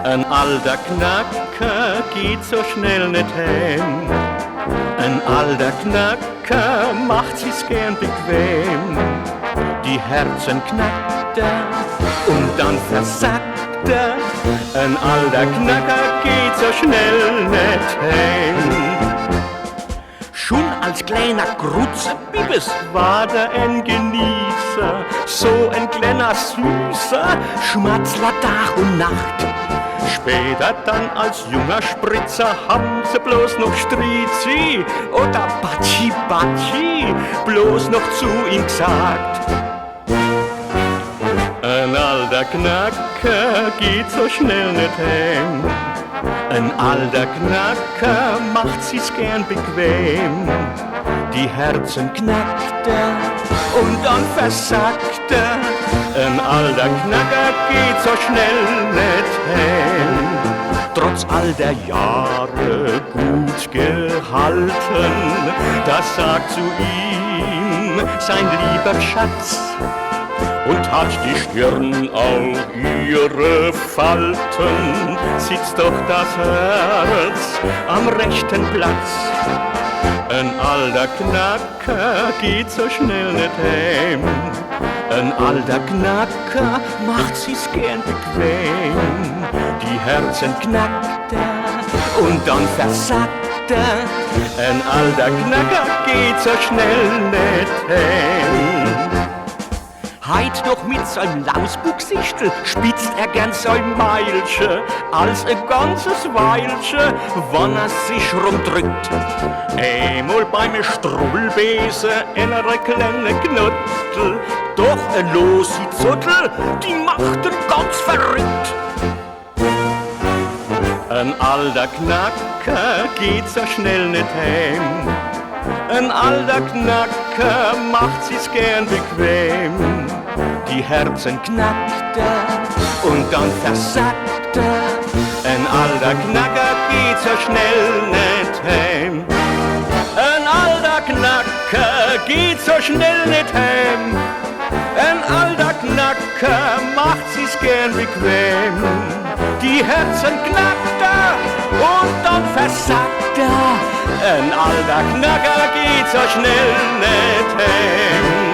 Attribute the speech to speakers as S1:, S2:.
S1: Ein alter Knacker geht so schnell nicht heim. Ein alter Knacker macht sich's gern bequem. Die Herzen knackt er und dann versackt er. Ein alter Knacker geht so schnell nicht heim. Schon als kleiner Grutzebibes war der ein Genießer, so ein kleiner Süßer, Schmatzler Tag und Nacht. Später dann als junger Spritzer haben sie bloß noch Strizi oder Batschi Batschi bloß noch zu ihm gesagt. Ein alter Knacker geht so schnell nicht heim. Ein alter Knacker macht sich's gern bequem. Die Herzen knackt er und dann versackt er. Ein alter Knacker geht so schnell nicht heim. Trotz all der Jahre gut gehalten, das sagt zu ihm sein lieber Schatz. Und hat die Stirn auf ihre Falten, sitzt doch das Herz am rechten Platz. Ein alter Knacker geht so schnell nicht heim. Ein alter Knacker macht sich's gern bequem. Die Herzen knackt er und dann versackt er. Ein alter Knacker geht so schnell nicht heim. Heit noch mit seinem Lausbuchsichtel spitzt er gern sein Meilchen, als ein ganzes Weilchen, wann er sich rumdrückt. Einmal beim Strubbelbesen einer kleine Knottel, doch ein lose Zottel, die macht ihn ganz verrückt. Ein alter Knacker geht so schnell nicht heim. Ein alter Knacker macht sich's gern bequem. Die Herzen knackt er und dann versackt er. Ein alter Knacker geht so schnell nicht heim. Ein alter Knacker geht so schnell nicht heim. Ein alter Knacker macht sich's gern bequem. Die Herzen knackt er und dann versackt er. Ein alter Knacker geht so schnell nicht heim.